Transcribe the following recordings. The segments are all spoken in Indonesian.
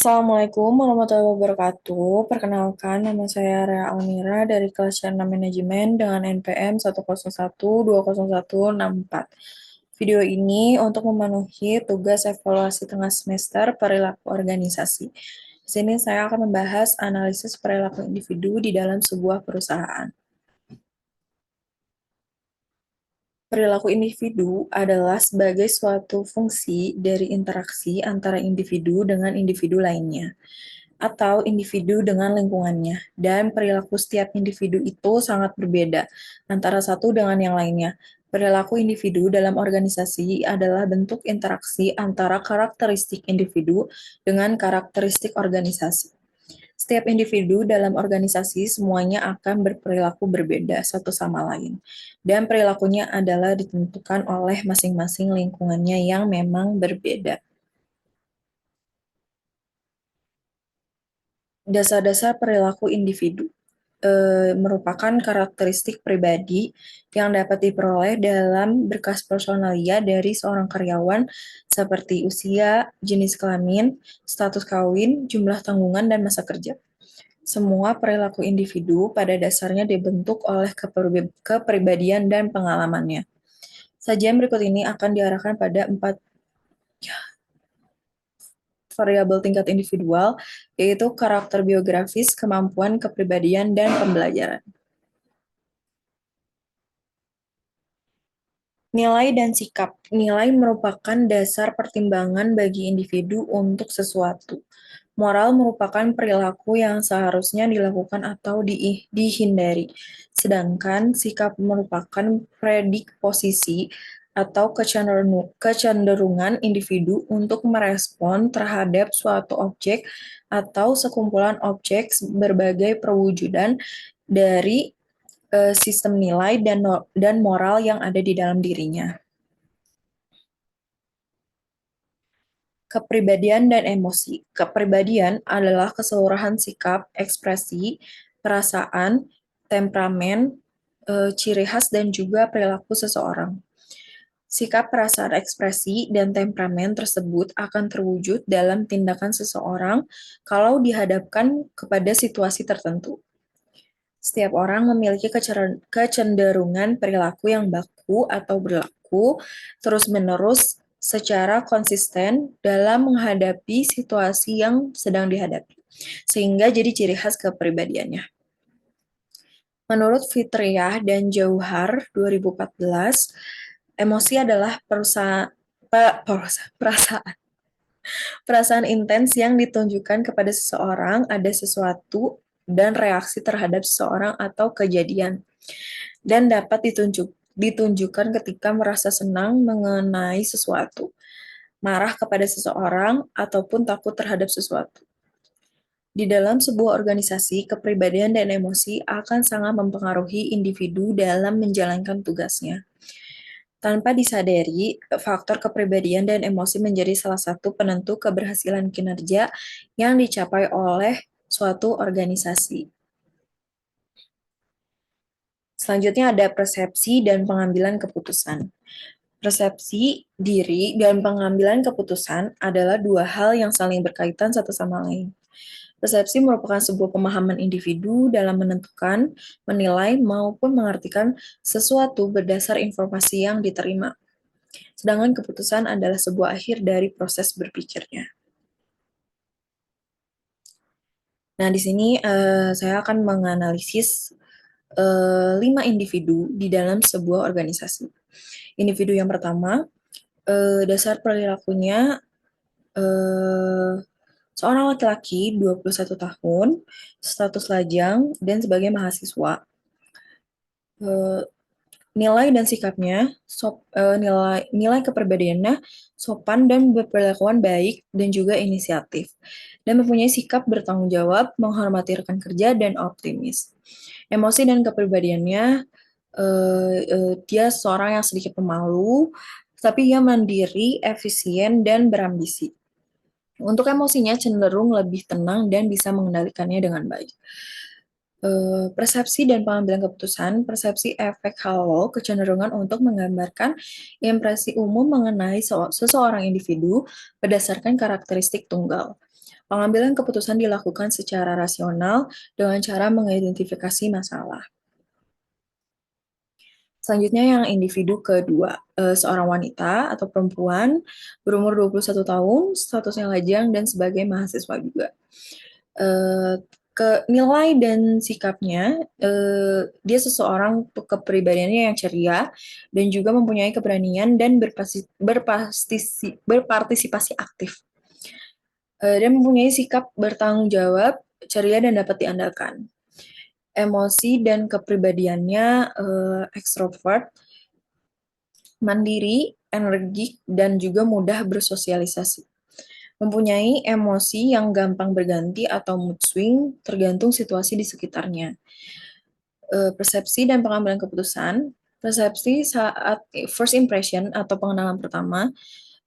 Assalamualaikum warahmatullahi wabarakatuh. Perkenalkan, nama saya Rea Almira dari kelas 6 Manajemen dengan NPM 101201644. Video ini untuk memenuhi tugas evaluasi tengah semester perilaku organisasi. Di sini saya akan membahas analisis perilaku individu di dalam sebuah perusahaan. Perilaku individu adalah sebagai suatu fungsi dari interaksi antara individu dengan individu lainnya, atau individu dengan lingkungannya, dan perilaku setiap individu itu sangat berbeda antara satu dengan yang lainnya. Perilaku individu dalam organisasi adalah bentuk interaksi antara karakteristik individu dengan karakteristik organisasi. Setiap individu dalam organisasi semuanya akan berperilaku berbeda satu sama lain, dan perilakunya adalah ditentukan oleh masing-masing lingkungannya yang memang berbeda. Dasar-dasar perilaku individu merupakan karakteristik pribadi yang dapat diperoleh dalam berkas personalia dari seorang karyawan seperti usia, jenis kelamin, status kawin, jumlah tanggungan, dan masa kerja. Semua perilaku individu pada dasarnya dibentuk oleh kepribadian dan pengalamannya. Sajian berikut ini akan diarahkan pada 4 variabel tingkat individual, yaitu karakter biografis, kemampuan, kepribadian, dan pembelajaran. Nilai dan sikap. Nilai merupakan dasar pertimbangan bagi individu untuk sesuatu. Moral merupakan perilaku yang seharusnya dilakukan atau dihindari. Sedangkan sikap merupakan predisposisi atau kecenderungan individu untuk merespon terhadap suatu objek atau sekumpulan objek berbagai perwujudan dari sistem nilai dan moral yang ada di dalam dirinya. Kepribadian dan emosi. Kepribadian adalah keseluruhan sikap, ekspresi, perasaan, temperamen, ciri khas, dan juga perilaku seseorang. Sikap, perasaan, ekspresi, dan temperamen tersebut akan terwujud dalam tindakan seseorang kalau dihadapkan kepada situasi tertentu. Setiap orang memiliki kecenderungan perilaku yang baku atau berlaku terus-menerus secara konsisten dalam menghadapi situasi yang sedang dihadapi, sehingga jadi ciri khas kepribadiannya. Menurut Fitriyah dan Jauhar 2014, emosi adalah perasaan intens yang ditunjukkan kepada seseorang, ada sesuatu, dan reaksi terhadap seseorang atau kejadian, dan dapat ditunjukkan ketika merasa senang mengenai sesuatu, marah kepada seseorang, ataupun takut terhadap sesuatu. Di dalam sebuah organisasi, kepribadian dan emosi akan sangat mempengaruhi individu dalam menjalankan tugasnya. Tanpa disadari, faktor kepribadian dan emosi menjadi salah satu penentu keberhasilan kinerja yang dicapai oleh suatu organisasi. Selanjutnya ada persepsi dan pengambilan keputusan. Persepsi diri dan pengambilan keputusan adalah dua hal yang saling berkaitan satu sama lain. Persepsi merupakan sebuah pemahaman individu dalam menentukan, menilai, maupun mengartikan sesuatu berdasar informasi yang diterima. Sedangkan keputusan adalah sebuah akhir dari proses berpikirnya. Nah, di sini saya akan menganalisis 5 individu di dalam sebuah organisasi. Individu yang pertama, dasar perilakunya seorang laki-laki 21 tahun, status lajang, dan sebagai mahasiswa. Nilai dan sikapnya, nilai kepribadiannya sopan dan berperilakuan baik dan juga inisiatif, dan mempunyai sikap bertanggung jawab, menghormati rekan kerja, dan optimis. Emosi dan kepribadiannya, dia seorang yang sedikit pemalu, tapi ia mandiri, efisien, dan berambisi. Untuk emosinya cenderung lebih tenang dan bisa mengendalikannya dengan baik. Persepsi dan pengambilan keputusan, persepsi efek halo kecenderungan untuk menggambarkan impresi umum mengenai seseorang individu berdasarkan karakteristik tunggal. Pengambilan keputusan dilakukan secara rasional dengan cara mengidentifikasi masalah. Selanjutnya yang individu kedua, seorang wanita atau perempuan berumur 21 tahun, statusnya lajang dan sebagai mahasiswa juga. Eh, Nilai dan sikapnya, dia seseorang kepribadiannya yang ceria dan juga mempunyai keberanian dan berpartisipasi aktif. Dia mempunyai sikap bertanggung jawab, ceria dan dapat diandalkan. Emosi dan kepribadiannya ekstrovert, mandiri, energik, dan juga mudah bersosialisasi. Mempunyai emosi yang gampang berganti atau mood swing tergantung situasi di sekitarnya. Persepsi dan pengambilan keputusan. Persepsi saat first impression atau pengenalan pertama.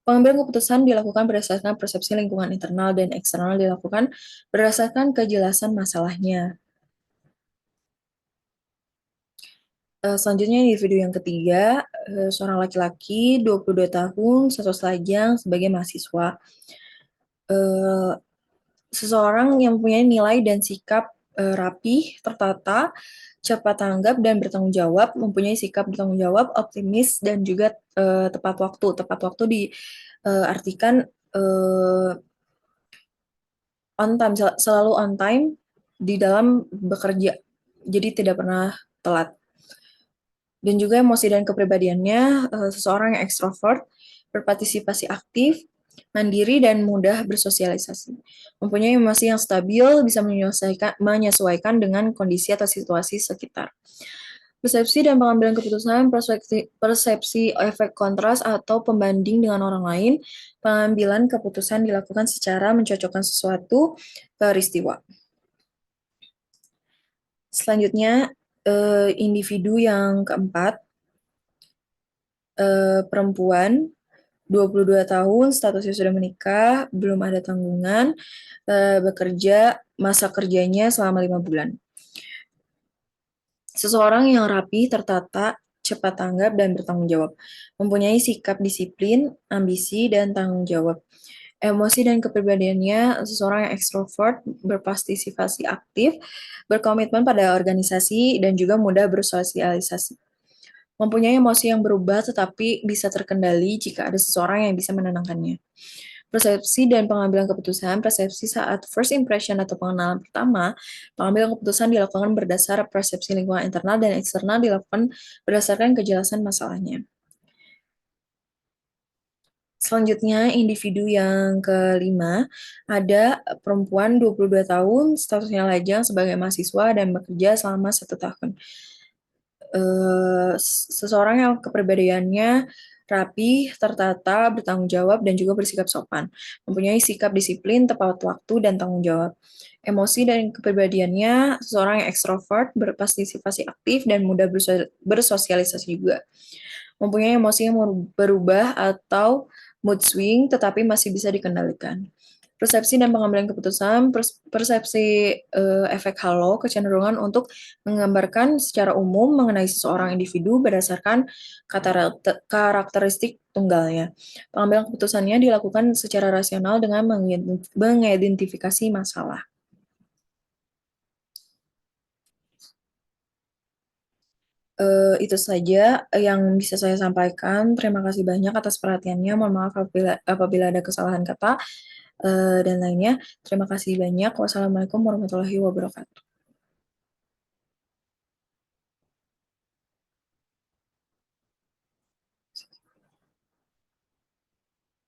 Pengambilan keputusan dilakukan berdasarkan persepsi lingkungan internal dan eksternal dilakukan berdasarkan kejelasan masalahnya. Selanjutnya individu yang ketiga, seorang laki-laki 22 tahun, status lajang sebagai mahasiswa. Eh, Seseorang yang mempunyai nilai dan sikap rapih, tertata, cepat tanggap, dan bertanggung jawab, mempunyai sikap bertanggung jawab, optimis, dan juga tepat waktu. Tepat waktu diartikan on time, selalu on time di dalam bekerja. Jadi tidak pernah telat. Dan juga emosi dan kepribadiannya, seseorang yang ekstrovert, berpartisipasi aktif, mandiri, dan mudah bersosialisasi. Mempunyai emosi yang stabil, bisa menyesuaikan dengan kondisi atau situasi sekitar. Persepsi dan pengambilan keputusan, persepsi efek kontras atau pembanding dengan orang lain, pengambilan keputusan dilakukan secara mencocokkan sesuatu peristiwa. Selanjutnya, individu yang keempat, perempuan, 22 tahun, statusnya sudah menikah, belum ada tanggungan, bekerja, masa kerjanya selama 5 bulan. Seseorang yang rapi, tertata, cepat tanggap, dan bertanggung jawab. Mempunyai sikap disiplin, ambisi, dan tanggung jawab. Emosi dan kepribadiannya, seseorang yang ekstrovert, berpartisipasi aktif, berkomitmen pada organisasi, dan juga mudah bersosialisasi. Mempunyai emosi yang berubah tetapi bisa terkendali jika ada seseorang yang bisa menenangkannya. Persepsi dan pengambilan keputusan, persepsi saat first impression atau pengenalan pertama, pengambilan keputusan dilakukan berdasar persepsi lingkungan internal dan eksternal dilakukan berdasarkan kejelasan masalahnya. Selanjutnya, individu yang kelima, ada perempuan 22 tahun, statusnya lajang sebagai mahasiswa dan bekerja selama 1 tahun. Seseorang yang kepribadiannya rapi, tertata, bertanggung jawab, dan juga bersikap sopan. Mempunyai sikap disiplin, tepat waktu, dan tanggung jawab. Emosi dan kepribadiannya, seseorang yang ekstrovert, berpartisipasi aktif, dan mudah bersosialisasi juga. Mempunyai emosi yang berubah atau mood swing, tetapi masih bisa dikendalikan. Persepsi dan pengambilan keputusan, persepsi efek halo, kecenderungan untuk menggambarkan secara umum mengenai seseorang individu berdasarkan karakteristik tunggalnya. Pengambilan keputusannya dilakukan secara rasional dengan mengidentifikasi masalah. Itu saja yang bisa saya sampaikan. Terima kasih banyak atas perhatiannya. Mohon maaf apabila ada kesalahan kata dan lainnya. Terima kasih banyak. Wassalamualaikum warahmatullahi wabarakatuh.